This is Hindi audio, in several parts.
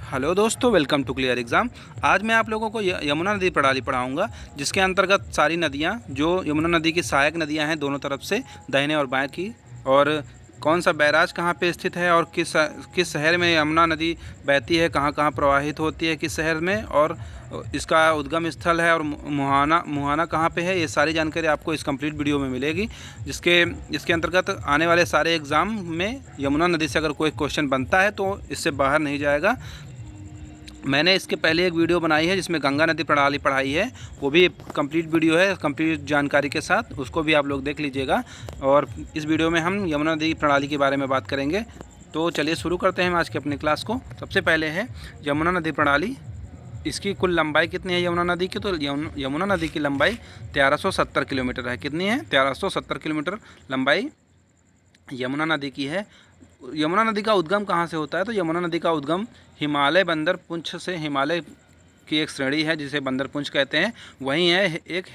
हेलो दोस्तों, वेलकम टू क्लियर एग्ज़ाम। आज मैं आप लोगों को यमुना नदी प्रणाली पढ़ाऊंगा, जिसके अंतर्गत सारी नदियां जो यमुना नदी की सहायक नदियां हैं दोनों तरफ से, दाहिने और बाएं की, और कौन सा बैराज कहाँ पे स्थित है और किस शहर में यमुना नदी बहती है, कहाँ कहाँ प्रवाहित होती है, किस शहर में, और इसका उद्गम स्थल है, और मुहाना कहाँ पे है। ये सारी जानकारी आपको इस कंप्लीट वीडियो में मिलेगी, जिसके अंतर्गत आने वाले सारे एग्ज़ाम में यमुना नदी से अगर कोई क्वेश्चन बनता है तो इससे बाहर नहीं जाएगा। मैंने इसके पहले एक वीडियो बनाई है जिसमें गंगा नदी प्रणाली पढ़ाई है, वो भी कंप्लीट वीडियो है कंप्लीट जानकारी के साथ, उसको भी आप लोग देख लीजिएगा। और इस वीडियो में हम यमुना नदी प्रणाली के बारे में बात करेंगे। तो चलिए शुरू करते हैं हम आज की अपनी क्लास को। सबसे पहले है यमुना नदी प्रणाली। इसकी कुल लंबाई कितनी है यमुना नदी की? तो यमुना नदी की लंबाई 1370 किलोमीटर है। कितनी है? 1370 किलोमीटर लंबाई यमुना नदी की है। यमुना नदी का उद्गम कहाँ से होता है? तो यमुना नदी का उद्गम हिमालय बंदर पुंछ से, हिमालय की एक श्रेणी है जिसे बंदर पुंछ कहते हैं, वहीं है एक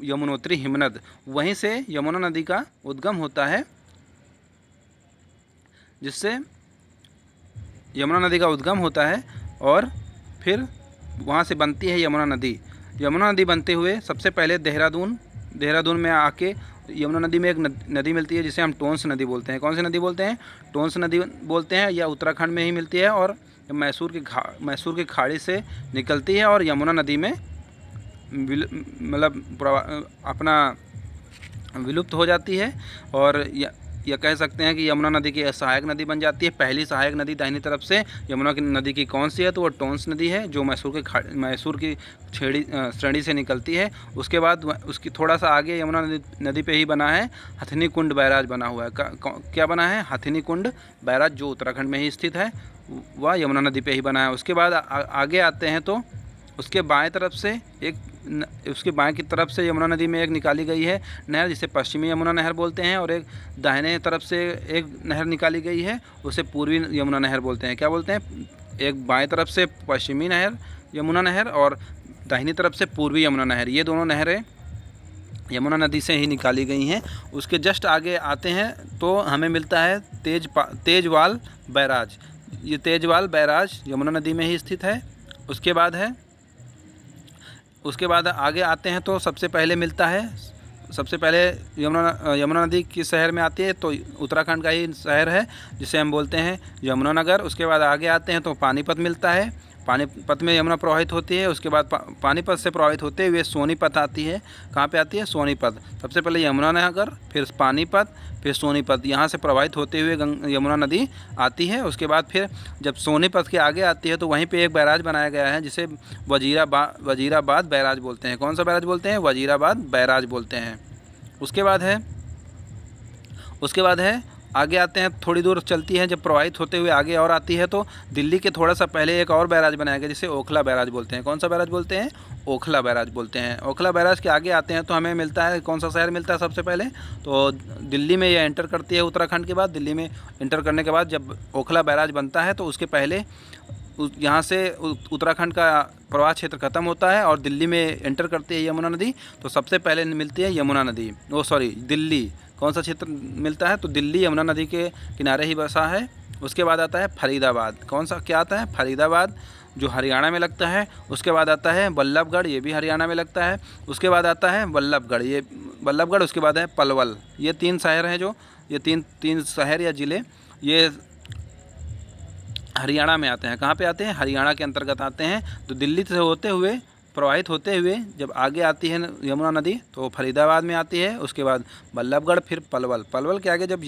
यमुनोत्री हिमनद, वहीं से यमुना नदी का उद्गम होता है, जिससे यमुना नदी का उद्गम होता है और फिर वहाँ से बनती है यमुना नदी। यमुना नदी बनते हुए सबसे पहले देहरादून में आके यमुना नदी में एक नदी मिलती है जिसे हम टोंस नदी बोलते हैं। कौन सी नदी बोलते हैं? टोंस नदी बोलते हैं। यह उत्तराखंड में ही मिलती है और मैसूर की खाड़ी से निकलती है और यमुना नदी में अपना विलुप्त हो जाती है। और यह कह सकते हैं कि यमुना नदी की सहायक नदी बन जाती है। पहली सहायक नदी दाहिनी तरफ से यमुना की नदी की कौन सी है? तो वो टोंस नदी है, जो मैसूर की श्रेणी से निकलती है। उसके बाद उसकी थोड़ा सा आगे यमुना नदी पे ही बना है हथिनी कुंड बैराज बना हुआ है। क्या बना है? हथिनी कुंड बैराज, जो उत्तराखंड में ही स्थित है, वह यमुना नदी पे ही बना है। उसके बाद आगे आते हैं तो उसके बाएं की तरफ से यमुना नदी में एक निकाली गई है नहर, जिसे पश्चिमी यमुना नहर बोलते हैं, और एक दाहिने तरफ से एक नहर निकाली गई है, उसे पूर्वी यमुना नहर बोलते हैं। क्या बोलते हैं? एक बाएं तरफ से पश्चिमी यमुना नहर और दाहिनी तरफ से पूर्वी यमुना नहर, ये दोनों नहरें यमुना नदी से ही निकाली गई हैं। उसके जस्ट आगे आते हैं तो हमें मिलता है तेजवाल बैराज। ये तेजवाल बैराज यमुना नदी में ही स्थित है। उसके बाद आगे आते हैं तो सबसे पहले यमुना नदी किस शहर में आती है? तो उत्तराखंड का ही शहर है जिसे हम बोलते हैं यमुनानगर। उसके बाद आगे आते हैं तो पानीपत मिलता है। पानीपत में यमुना प्रवाहित होती है। उसके बाद पानीपत से प्रवाहित होते हुए सोनीपत आती है। कहाँ पे आती है? सोनीपत। सबसे पहले यमुनानगर, फिर पानीपत, फिर सोनीपत, यहाँ से प्रवाहित होते हुए यमुना नदी आती है। उसके बाद फिर जब सोनीपत के आगे आती है तो वहीं पे एक बैराज बनाया गया है जिसे वजीराबाद बैराज बोलते हैं। कौन सा बैराज बोलते हैं? वजीराबाद बैराज बोलते हैं। उसके बाद है आगे आते हैं, थोड़ी दूर चलती है, जब प्रवाहित होते हुए आगे और आती है तो दिल्ली के थोड़ा सा पहले एक और बैराज बनाया गया जिसे ओखला बैराज बोलते हैं। कौन सा बैराज बोलते हैं? ओखला बैराज बोलते हैं। ओखला बैराज के आगे आते हैं तो हमें मिलता है, कौन सा शहर मिलता है सबसे पहले? तो दिल्ली में यह एंटर करती है उत्तराखंड के बाद। दिल्ली में एंटर करने के बाद जब ओखला बैराज बनता है तो उसके पहले यहाँ से उत्तराखंड का प्रवाह क्षेत्र खत्म होता है और दिल्ली में एंटर करती है यमुना नदी, तो सबसे पहले मिलती है यमुना नदी। दिल्ली कौन सा क्षेत्र मिलता है? तो दिल्ली यमुना नदी के किनारे ही बसा है। उसके बाद आता है फरीदाबाद। कौन सा क्या आता है? फरीदाबाद, जो हरियाणा में लगता है। उसके बाद आता है बल्लभगढ़, ये भी हरियाणा में लगता है। उसके बाद आता है बल्लभगढ़, उसके बाद है पलवल। ये तीन शहर हैं, ये तीन शहर या ज़िले ये हरियाणा में आते हैं। कहाँ पे आते हैं? हरियाणा के अंतर्गत आते हैं। तो दिल्ली से प्रवाहित होते हुए जब आगे आती है यमुना नदी तो फरीदाबाद में आती है। उसके बाद बल्लभगढ़, फिर पलवल के आगे जब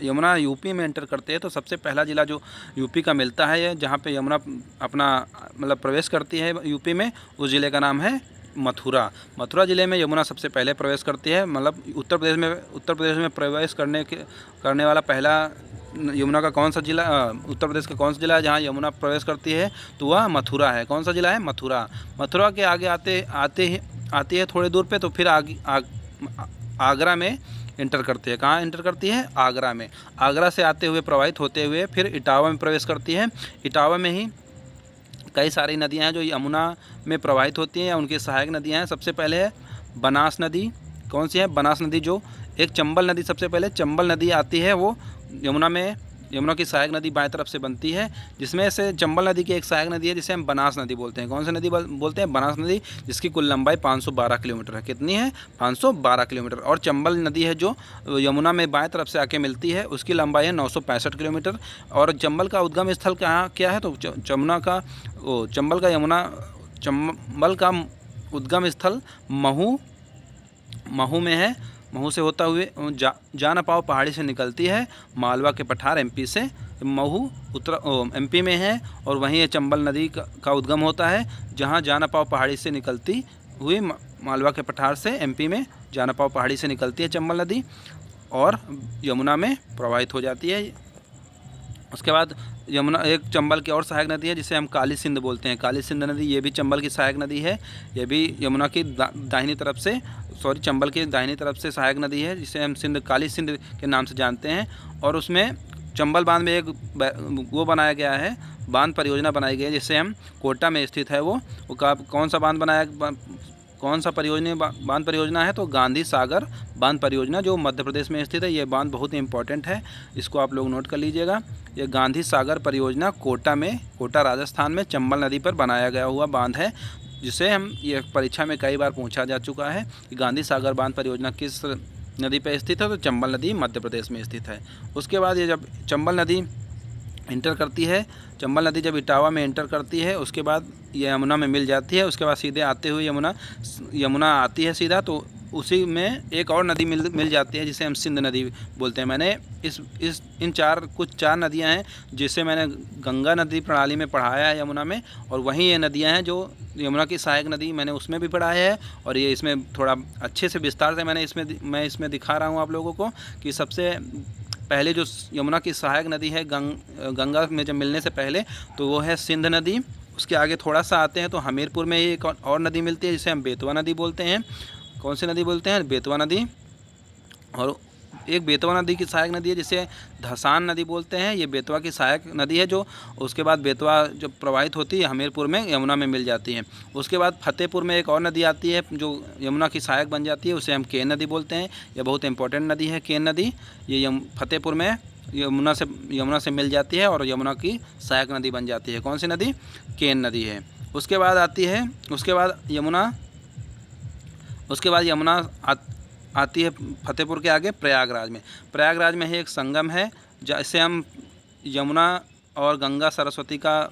यमुना यूपी में एंटर करते हैं तो सबसे पहला ज़िला जो यूपी का मिलता है, जहाँ पे यमुना अपना प्रवेश करती है यूपी में, उस ज़िले का नाम है मथुरा ज़िले में यमुना सबसे पहले प्रवेश करती है। उत्तर प्रदेश में प्रवेश करने वाला पहला यमुना का कौन सा जिला, उत्तर प्रदेश का कौन सा जिला है जहाँ यमुना प्रवेश करती है? तो वह मथुरा है। कौन सा जिला है? मथुरा के आगे आती है थोड़ी दूर पे, तो फिर आगरा में एंटर करती है। कहाँ एंटर करती है? आगरा में। आगरा से आते हुए प्रवाहित होते हुए फिर इटावा में प्रवेश करती है। इटावा में ही कई सारी नदियाँ हैं जो यमुना में प्रवाहित होती हैं, उनकी सहायक नदियाँ हैं। सबसे पहले है बनास नदी। कौन सी है? बनास नदी, जो एक चंबल नदी, सबसे पहले चंबल नदी आती है, वो यमुना में यमुना की सहायक नदी बाएं तरफ से बनती है, जिसमें से चंबल नदी की एक सहायक नदी है जिसे हम बनास नदी बोलते हैं। कौन सी नदी बोलते हैं? बनास नदी, जिसकी कुल लंबाई 512 किलोमीटर है। कितनी है? 512 किलोमीटर। और चंबल नदी है जो यमुना में बाएं तरफ से आके मिलती है, उसकी लंबाई है 965 किलोमीटर। और चंबल का उद्गम स्थल कहाँ क्या है? तो चंबल का उद्गम स्थल महू में है। महू से होता हुए जानापाव पहाड़ी से निकलती है, मालवा के पठार एमपी से। महू एमपी में है, और वहीं ये चंबल नदी का उद्गम होता है, जहां जानापाव पहाड़ी से निकलती हुई मालवा के पठार से एमपी में जानापाव पहाड़ी से निकलती है चंबल नदी और यमुना में प्रवाहित हो जाती है। उसके बाद यमुना एक चंबल की और सहायक नदी है जिसे हम काली सिंध बोलते हैं। काली सिंध नदी ये भी चंबल की सहायक नदी है। ये भी यमुना की दाहिनी तरफ से चंबल की दाहिनी तरफ से सहायक नदी है, जिसे हम काली सिंध के नाम से जानते हैं। और उसमें चंबल बांध में एक वो बनाया गया है, बांध परियोजना बनाई गई है, जिसे हम कोटा में स्थित है। वो कौन सा बांध कौन सा बांध परियोजना है? तो गांधी सागर बांध परियोजना, जो मध्य प्रदेश में स्थित है। ये बांध बहुत ही इंपॉर्टेंट है, इसको आप लोग नोट कर लीजिएगा। ये गांधी सागर परियोजना कोटा राजस्थान में चंबल नदी पर बनाया गया हुआ बांध है, जिसे हम ये परीक्षा में कई बार पूछा जा चुका है कि गांधी सागर बांध परियोजना किस नदी पर स्थित है? तो चंबल नदी मध्य प्रदेश में स्थित है। उसके बाद ये जब चंबल नदी इंटर करती है, चंबल नदी जब इटावा में इंटर करती है, उसके बाद ये यमुना में मिल जाती है। उसके बाद सीधे आते हुए यमुना आती है सीधा, तो उसी में एक और नदी मिल जाती है, जिसे हम सिंध नदी बोलते हैं। मैंने इन कुछ चार नदियां हैं जिसे मैंने गंगा नदी प्रणाली में पढ़ाया है यमुना में, और वहीं ये नदियां हैं जो यमुना की सहायक नदी मैंने उसमें भी पढ़ाया है। और ये इसमें थोड़ा अच्छे से विस्तार से मैं इसमें दिखा रहा हूँ आप लोगों को कि सबसे पहले जो यमुना की सहायक नदी है गंगा में जब मिलने से पहले, तो वो है सिंध नदी। उसके आगे थोड़ा सा आते हैं तो हमीरपुर में एक और नदी मिलती है, जिसे हम बेतवा नदी बोलते हैं। कौन सी नदी बोलते हैं? बेतवा नदी। और एक बेतवा नदी की सहायक नदी है जिसे धसान नदी बोलते हैं। ये बेतवा की सहायक नदी है, जो उसके बाद बेतवा जब प्रवाहित होती है हमीरपुर में यमुना में मिल जाती है। उसके बाद फतेहपुर में एक और नदी आती है जो यमुना की सहायक बन जाती है, उसे हम केन नदी बोलते हैं। यह बहुत इंपॉर्टेंट नदी है केन नदी। ये फतेहपुर में यमुना से मिल जाती है और यमुना की सहायक नदी बन जाती है। कौन सी नदी? केन नदी है। उसके बाद यमुना आती है फतेहपुर के आगे प्रयागराज में ही एक संगम है, जैसे हम यमुना और गंगा सरस्वती का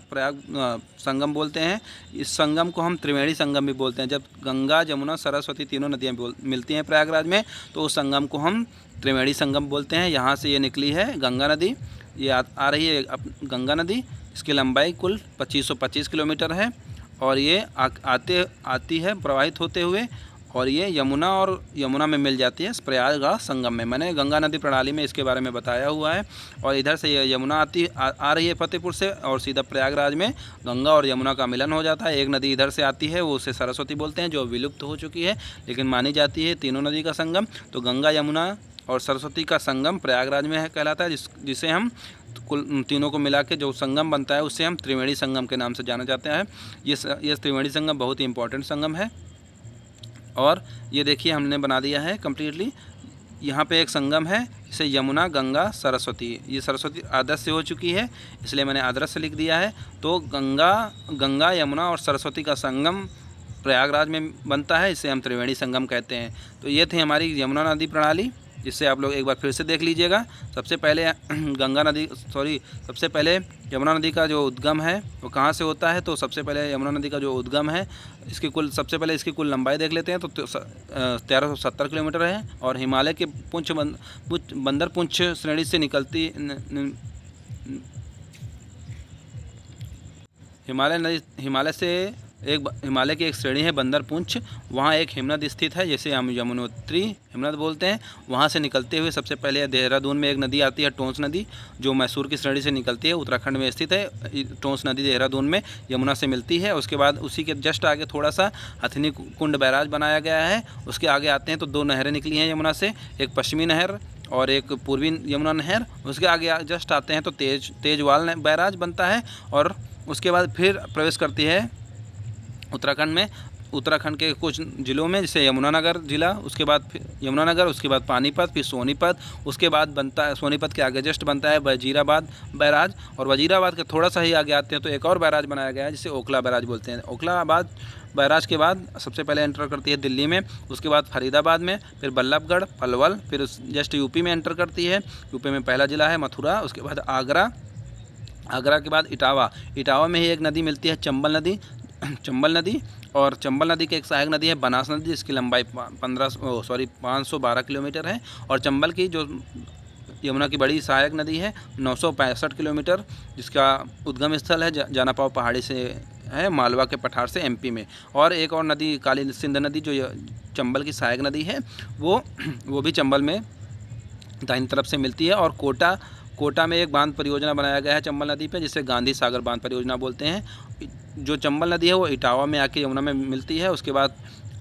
संगम बोलते हैं। इस संगम को हम त्रिवेणी संगम भी बोलते हैं। जब गंगा जमुना सरस्वती तीनों नदियाँ मिलती हैं प्रयागराज में, तो उस संगम को हम त्रिवेणी संगम बोलते हैं। यहाँ से ये निकली है गंगा नदी, ये आ रही है गंगा नदी। इसकी लंबाई कुल 2525 किलोमीटर है, और ये आती है प्रवाहित होते हुए, और ये यमुना में मिल जाती है प्रयागराज संगम में। मैंने गंगा नदी प्रणाली में इसके बारे में बताया हुआ है। और इधर से ये यमुना आ रही है फतेहपुर से, और सीधा प्रयागराज में गंगा और यमुना का मिलन हो जाता है। एक नदी इधर से आती है, वो उसे सरस्वती बोलते हैं, जो विलुप्त हो चुकी है, लेकिन मानी जाती है तीनों नदी का संगम। तो गंगा यमुना और सरस्वती का संगम प्रयागराज में कहलाता है, जिसे हम कुल तीनों को मिला के जो संगम बनता है उसे हम त्रिवेणी संगम के नाम से जाना जाता है। ये त्रिवेणी संगम बहुत ही इंपॉर्टेंट संगम है। और ये देखिए हमने बना दिया है कम्प्लीटली। यहाँ पे एक संगम है, इसे यमुना गंगा सरस्वती, ये सरस्वती आदर्श हो चुकी है, इसलिए मैंने आदर्श लिख दिया है। तो गंगा यमुना और सरस्वती का संगम प्रयागराज में बनता है, इसे हम त्रिवेणी संगम कहते हैं। तो ये थी हमारी यमुना नदी प्रणाली, जिससे आप लोग एक बार फिर से देख लीजिएगा। सबसे पहले यमुना नदी का जो उद्गम है वो कहाँ से होता है? तो सबसे पहले यमुना नदी का जो उद्गम है, सबसे पहले इसकी कुल लंबाई देख लेते हैं। तो 1370 किलोमीटर है, और हिमालय के बंदर पुंछ श्रेणी से निकलती हिमालय की एक श्रेणी है बंदर पुंछ। वहाँ एक हिमनद स्थित है, जैसे हम यमुनोत्री हिमनद बोलते हैं। वहाँ से निकलते हुए सबसे पहले देहरादून में एक नदी आती है, टोंस नदी, जो मैसूर की श्रेणी से निकलती है, उत्तराखंड में स्थित है। टोंस नदी देहरादून में यमुना से मिलती है। उसके बाद उसी के जस्ट आगे थोड़ा सा हथनी कुंड बैराज बनाया गया है। उसके आगे आते हैं तो दो नहरें निकली हैं यमुना से, एक पश्चिमी नहर और एक पूर्वी यमुना नहर। उसके आगे जस्ट आते हैं तो तेजवाल बैराज बनता है, और उसके बाद फिर प्रवेश करती है उत्तराखंड में उत्तराखंड के कुछ ज़िलों में, जैसे यमुनानगर ज़िला, उसके बाद फिर यमुनानगर, उसके बाद पानीपत, फिर सोनीपत, उसके बाद बनता है सोनीपत के आगे जस्ट बनता है वजीराबाद बैराज, और वजीराबाद के थोड़ा सा ही आगे आते हैं तो एक और बैराज बनाया गया है जिसे ओखला बैराज बोलते हैं। ओखलाबाद बैराज के बाद सबसे पहले एंटर करती है दिल्ली में, उसके बाद फरीदाबाद में, फिर बल्लभगढ़, पलवल, फिर जस्ट यूपी में एंटर करती है। यूपी में पहला ज़िला है मथुरा, उसके बाद आगरा, आगरा के बाद इटावा, इटावा में ही एक नदी मिलती है चंबल नदी, चंबल नदी, और चंबल नदी की एक सहायक नदी है बनास नदी, जिसकी लंबाई 512 किलोमीटर है, और चंबल की जो यमुना की बड़ी सहायक नदी है 965 किलोमीटर, जिसका उद्गम स्थल है जानापाव पहाड़ी से है, मालवा के पठार से एमपी में। और एक और नदी काली सिंध नदी जो चंबल की सहायक नदी है वो भी चंबल में दाहिनी तरफ से मिलती है। और कोटा में एक बांध परियोजना बनाया गया है चंबल नदी पे, जिसे गांधी सागर बांध परियोजना बोलते हैं। जो चंबल नदी है वो इटावा में आके यमुना में मिलती है। उसके बाद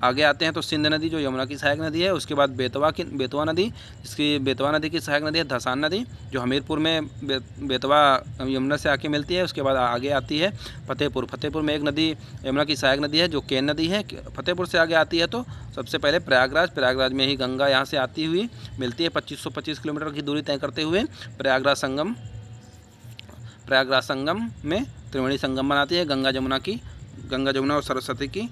आगे आते हैं तो सिंध नदी जो यमुना की सहायक नदी है, उसके बाद बेतवा नदी, जिसकी बेतवा नदी की सहायक नदी है धसान नदी, जो हमीरपुर में बेतवा यमुना से आके मिलती है। उसके बाद आगे आती है फतेहपुर में एक नदी यमुना की सहायक नदी है जो केन नदी है। फतेहपुर से आगे आती है तो सबसे पहले प्रयागराज में ही गंगा यहाँ से आती हुई मिलती है 2525 किलोमीटर की दूरी तय करते हुए। प्रयागराज संगम में त्रिवेणी संगम बनाती है, गंगा जमुना और सरस्वती की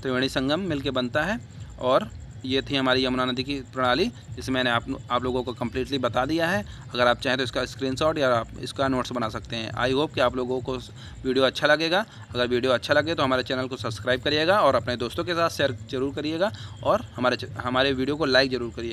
त्रिवेणी संगम मिलके बनता है। और ये थी हमारी यमुना नदी की प्रणाली, जिसे मैंने आप लोगों को कम्प्लीटली बता दिया है। अगर आप चाहें तो इसका स्क्रीनशॉट या आप इसका नोट्स बना सकते हैं। आई होप कि आप लोगों को वीडियो अच्छा लगेगा। अगर वीडियो अच्छा लगे तो हमारे चैनल को सब्सक्राइब करिएगा और अपने दोस्तों के साथ शेयर जरूर करिएगा, और हमारे वीडियो को लाइक ज़रूर करिएगा।